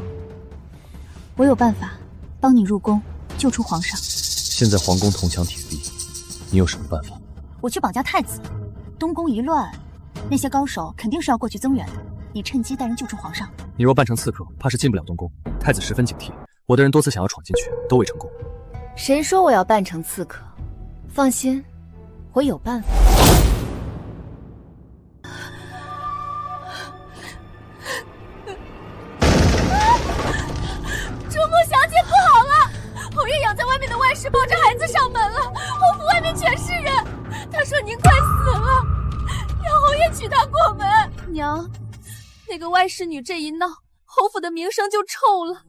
我有办法帮你入宫救出皇上。现在皇宫铜墙铁壁，你有什么办法？我去绑架太子，东宫一乱，那些高手肯定是要过去增援的。你趁机带人救出皇上。你若扮成刺客，怕是进不了东宫。太子十分警惕，我的人多次想要闯进去，都未成功。谁说我要扮成刺客？放心，我有办法。主母小姐不好了，侯爷养在外面的外室抱着孩子上门了，侯府外面全是人。他说您快死了，让侯爷娶她过门。娘，那个外室女这一闹，侯府的名声就臭了。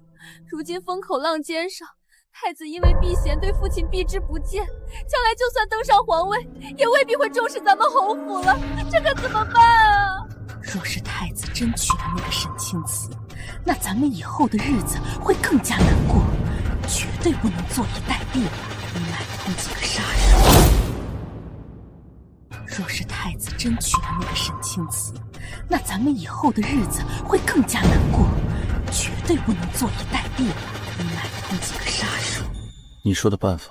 如今风口浪尖上，太子因为避嫌对父亲避之不见，将来就算登上皇位，也未必会重视咱们侯府了，这可怎么办啊？若是太子真娶了那个沈清慈，那咱们以后的日子会更加难过，绝对不能坐以待毙了，买通几个杀手。若是太子真娶了那个沈清慈，那咱们以后的日子会更加难过，绝对不能坐以待毙了，买通几个杀手。你说的办法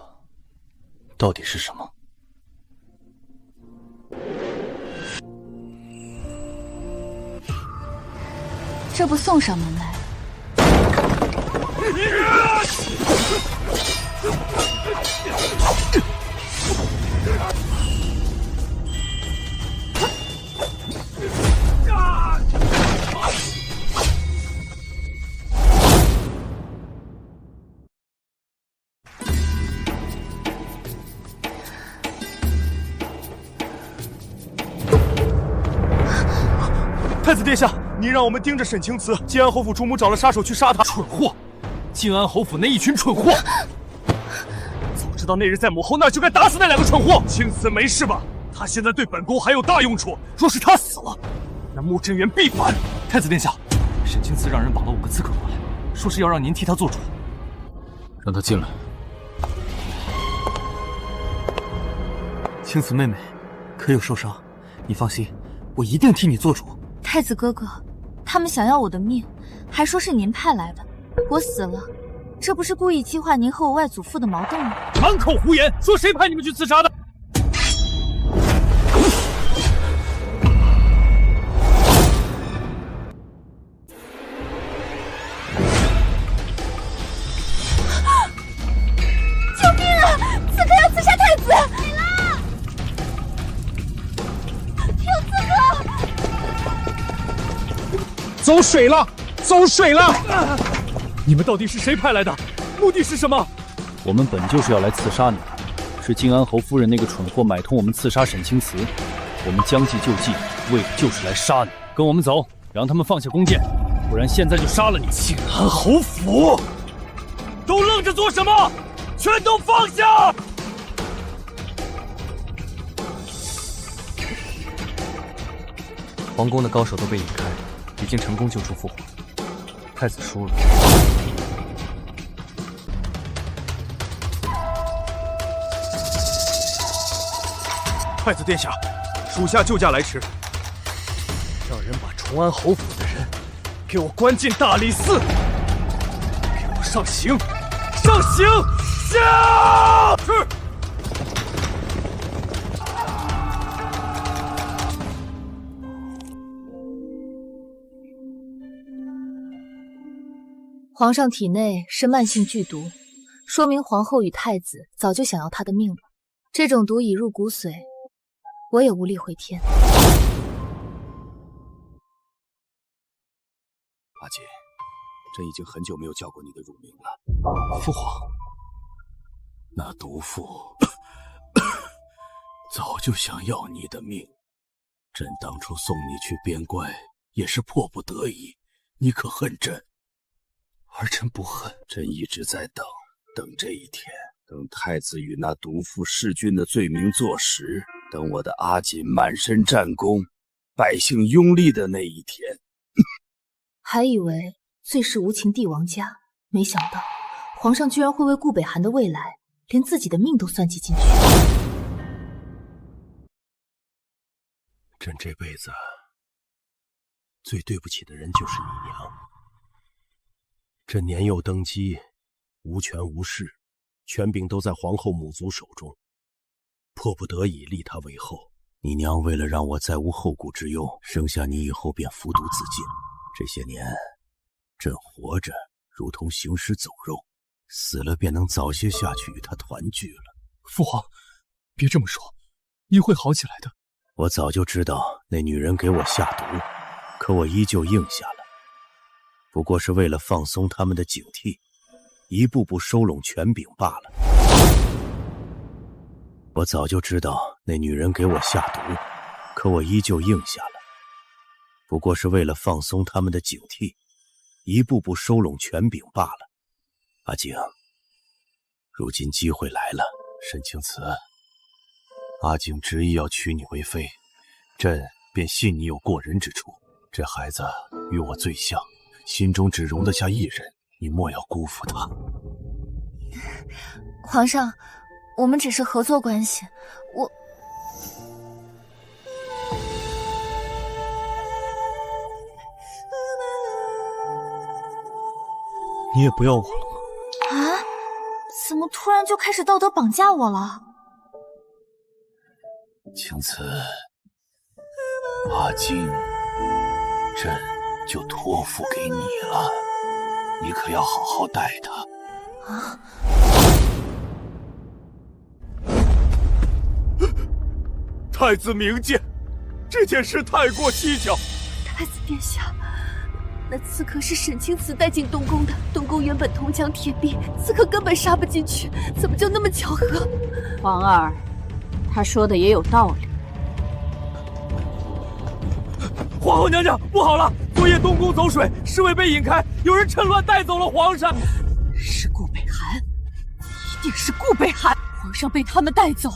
到底是什么？这不送上门来。太子殿下，您让我们盯着沈清慈，静安侯府主母找了杀手去杀他。蠢货！静安侯府那一群蠢货！早知道那日在母后那就该打死那2个蠢货。清慈没事吧？他现在对本宫还有大用处。若是他死了，那穆真元必反。太子殿下，沈清慈让人绑了5个刺客过来，说是要让您替他做主。让他进来。清慈妹妹，可有受伤？你放心，我一定替你做主。太子哥哥，他们想要我的命，还说是您派来的。我死了，这不是故意激化您和我外祖父的矛盾吗？满口胡言，说谁派你们去刺杀的？救命啊！刺客要刺杀太子！有刺客！走水了，走水了！你们到底是谁派来的？目的是什么？我们本就是要来刺杀你的，是静安侯夫人那个蠢货买通我们刺杀沈清慈。我们将计就计，为的就是来杀你。跟我们走，让他们放下弓箭，不然现在就杀了你。静安侯府，都愣着做什么？全都放下！皇宫的高手都被引开，已经成功救出父皇。太子输了。太子殿下，属下救驾来迟，让人把崇安侯府的人给我关进大理寺，给我上刑！上刑！下！是。皇上体内是慢性剧毒，说明皇后与太子早就想要他的命了。这种毒已入骨髓，我也无力回天。阿锦，朕已经很久没有叫过你的乳名了。父皇，那毒妇早就想要你的命。朕当初送你去边关也是迫不得已，你可恨朕？儿臣不恨。朕一直在等这一天，等太子与那毒妇弑君的罪名坐实，等我的阿锦满身战功，百姓拥立的那一天。还以为最是无情帝王家，没想到皇上居然会为顾北寒的未来，连自己的命都算计进去。朕这辈子最对不起的人就是你娘。朕年幼登基，无权无势，权柄都在皇后母族手中，迫不得已立她为后。你娘为了让我再无后顾之忧，生下你以后便服毒自尽。这些年，朕活着如同行尸走肉，死了便能早些下去与她团聚了。父皇，别这么说，你会好起来的。我早就知道那女人给我下毒，可我依旧应下了。不过是为了放松他们的警惕，一步步收拢权柄罢了。我早就知道那女人给我下毒，可我依旧应下了。不过是为了放松他们的警惕，一步步收拢权柄罢了。阿景，如今机会来了，沈清慈，阿景执意要娶你为妃，朕便信你有过人之处。这孩子与我最像，心中只容得下一人，你莫要辜负他。皇上，我们只是合作关系，你也不要我了吗？啊？怎么突然就开始道德绑架我了？青瓷，阿金，朕就托付给你了，你可要好好待他。啊！太子明鉴，这件事太过蹊跷。太子殿下，那刺客是沈清慈带进东宫的，东宫原本铜墙铁壁，刺客根本杀不进去，怎么就那么巧合？皇儿，他说的也有道理。皇后娘娘，不好了！昨夜东宫走水，侍卫被引开，有人趁乱带走了皇上。是顾北寒，一定是顾北寒！皇上被他们带走，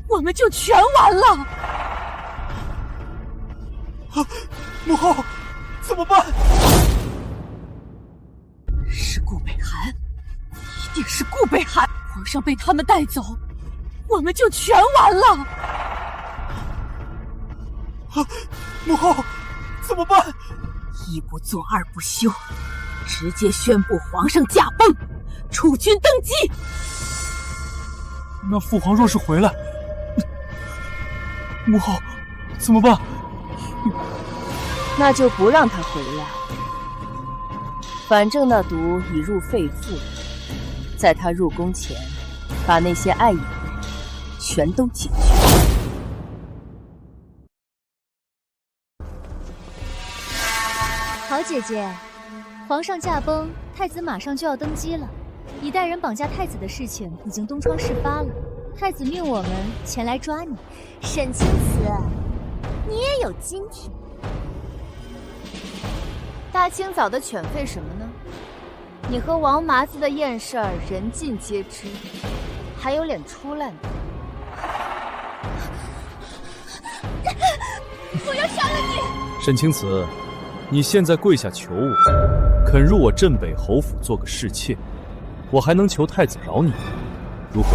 我们就全完了。啊，母后，怎么办？是顾北寒，一定是顾北寒！皇上被他们带走，我们就全完了。啊，母后，怎么办？一不做二不休，直接宣布皇上驾崩，储君登基。那父皇若是回来，母后怎么办？那就不让他回来。反正那毒已入肺腑，在他入宫前，把那些碍眼的人全都解决。好姐姐，皇上驾崩，太子马上就要登基了。你带人绑架太子的事情已经东窗事发了，太子命我们前来抓你。沈清慈，你也有今天。大清早的犬吠什么呢？你和王麻子的艳事儿人尽皆知，还有脸出来吗？我要杀了你！沈青瓷，你现在跪下求我，肯入我镇北侯府做个侍妾，我还能求太子饶你，如何？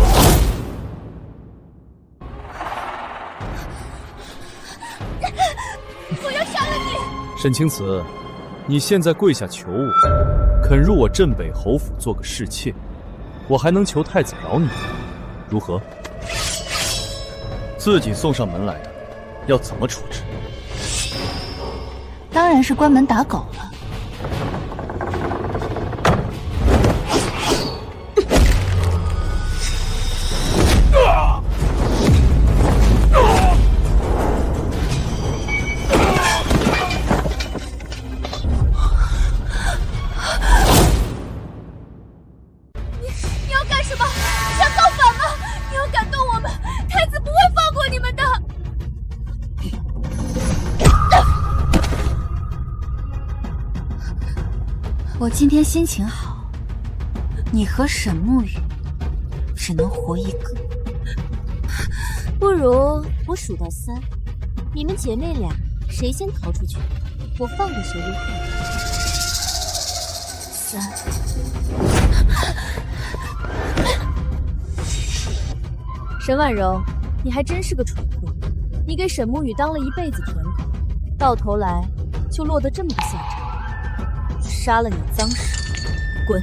我要杀了你！沈青瓷，你现在跪下求我，肯入我镇北侯府做个侍妾，我还能求太子饶你，如何？自己送上门来的，要怎么处置？当然是关门打狗了。你要干什么？想造反吗？你要敢动我们，太子不会放过你们的。我今天心情好，你和沈沐雨只能活一个。不如我数到3，你们姐妹俩谁先逃出去，我放过谁如何？3。沈婉柔，你还真是个蠢货！你给沈沐雨当了一辈子舔狗，到头来就落得这么个下场。杀了你脏手，滚！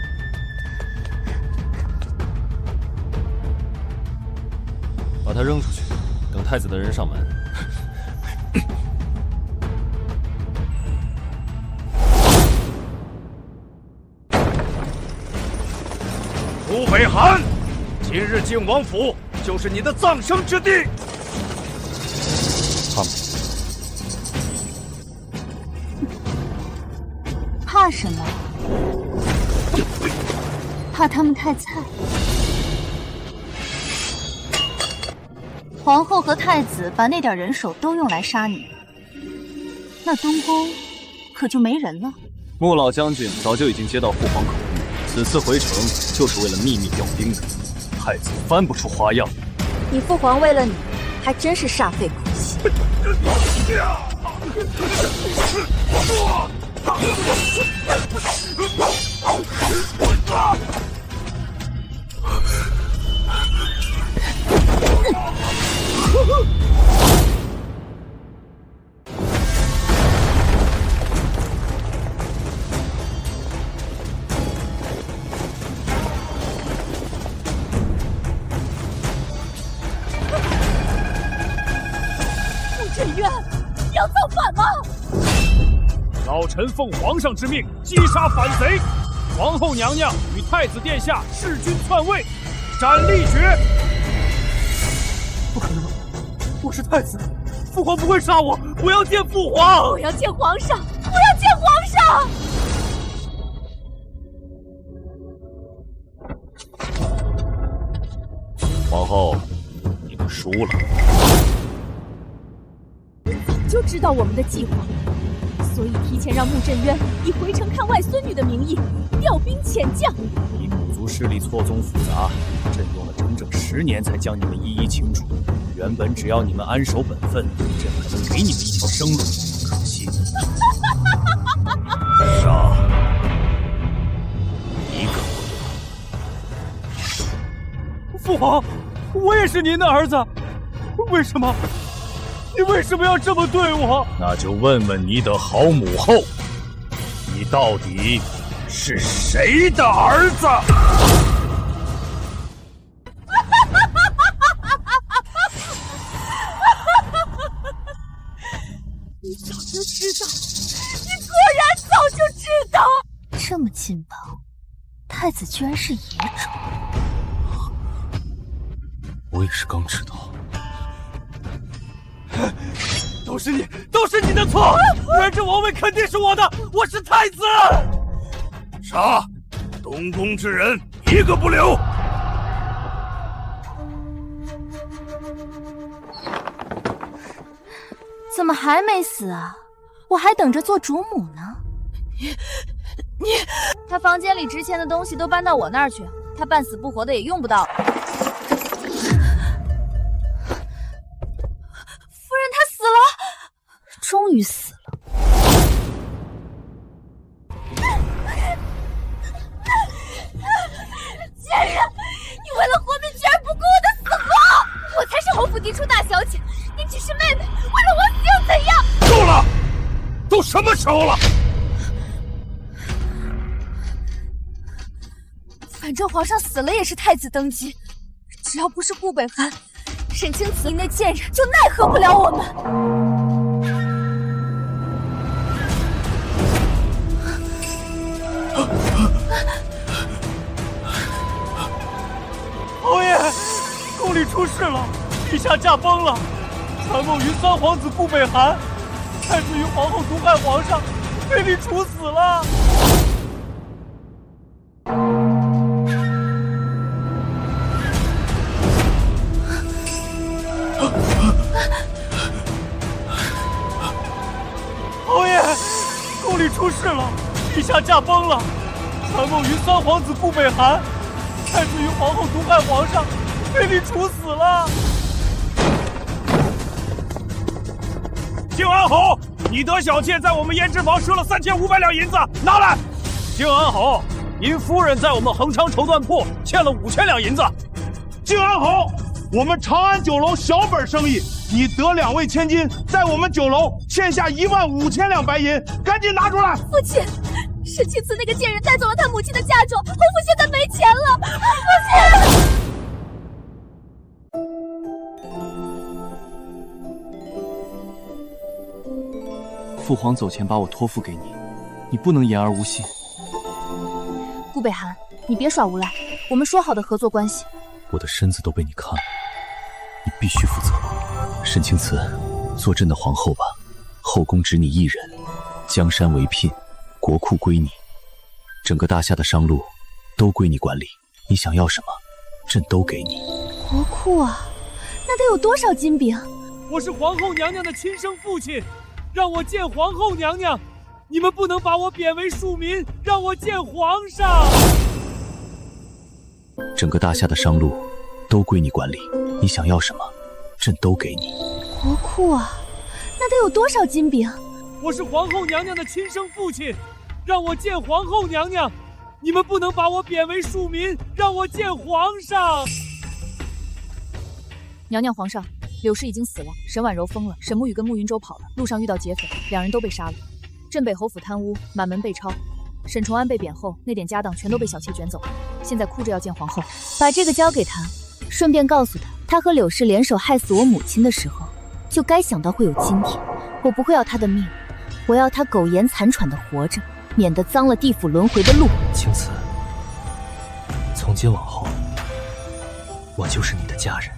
把他扔出去，等太子的人上门。楚北寒，今日靖王府就是你的葬身之地。他们怕什么？怕他们太菜。皇后和太子把那点人手都用来杀你，那东宫可就没人了。穆老将军早就已经接到父皇口谕，此次回城就是为了秘密调兵的。太子翻不出花样。你父皇为了你，还真是煞费苦心。穆振渊，你要造反吗？老臣奉皇上之命击杀反贼，皇后娘娘与太子殿下弑君篡位，斩立决。不可能，我是太子，父皇不会杀我，我要见父皇！我要见皇上！我要见皇上！皇后，你们输了。就知道我们的计划，所以提前让穆振渊以回城看外孙女的名义调兵遣将。一古族势力错综复杂，朕用了整整10年才将你们一一清除。原本只要你们安守本分，朕可能给你们一条生路。可惜，杀一个。父皇，我也是您的儿子，为什么？你为什么要这么对我？那就问问你的好母后，你到底是谁的儿子？你早就知道，你果然早就知道。这么劲爆，太子居然是野种。我也是刚知道。都是你的错！原这王位肯定是我的，我是太子。杀！东宫之人一个不留。怎么还没死啊？我还等着做主母呢。他房间里值钱的东西都搬到我那儿去，他半死不活的也用不到。夫人她死了。于死了。贱人，你为了活命居然不顾我的死活！我才是侯府嫡出大小姐，你只是妹妹，为了我死又怎样？够了！都什么时候了？反正皇上死了也是太子登基，只要不是顾北寒、沈清慈那贱人，就奈何不了我们。侯爷，宫里出事了，陛下驾崩了，传梦于三皇子顾北寒，太子与皇后毒害皇上，被你处死了。侯爷，宫里出事了，陛下驾崩了，传梦于三皇子顾北寒，太子与皇后毒害皇上，被你处死了。靖安侯，你得小妾在我们胭脂坊赊了3500两银子，拿来。靖安侯，您夫人在我们恒昌绸缎铺欠了5000两银子。靖安侯，我们长安酒楼小本生意，你得2位千金，在我们酒楼欠下15000两白银，赶紧拿出来。父亲，沈清慈那个贱人带走了他母亲的嫁妆，侯府现在没钱了。父亲。父皇走前把我托付给你，你不能言而无信。顾北寒，你别耍无赖，我们说好的合作关系。我的身子都被你看了，你必须负责。沈清慈，做朕的皇后吧，后宫只你一人，江山为聘，国库归你，整个大夏的商路都归你管理，你想要什么，朕都给你。国库啊，那得有多少金饼？我是皇后娘娘的亲生父亲，让我见皇后娘娘，你们不能把我贬为庶民，让我见皇上。整个大夏的商路都归你管理，你想要什么，朕都给你。国库啊，那得有多少金饼？我是皇后娘娘的亲生父亲，让我见皇后娘娘，你们不能把我贬为庶民，让我见皇上。娘娘，皇上，柳氏已经死了，沈婉柔疯了，沈沐雨跟慕云舟跑了，路上遇到劫匪，2人都被杀了。镇北侯府贪污，满门被抄。沈崇安被贬后，那点家当全都被小妾卷走了，现在哭着要见皇后。把这个交给他，顺便告诉他，他和柳氏联手害死我母亲的时候，就该想到会有今天。我不会要他的命，我要他苟延残喘的活着，免得脏了地府轮回的路。青瓷，从今往后，我就是你的家人。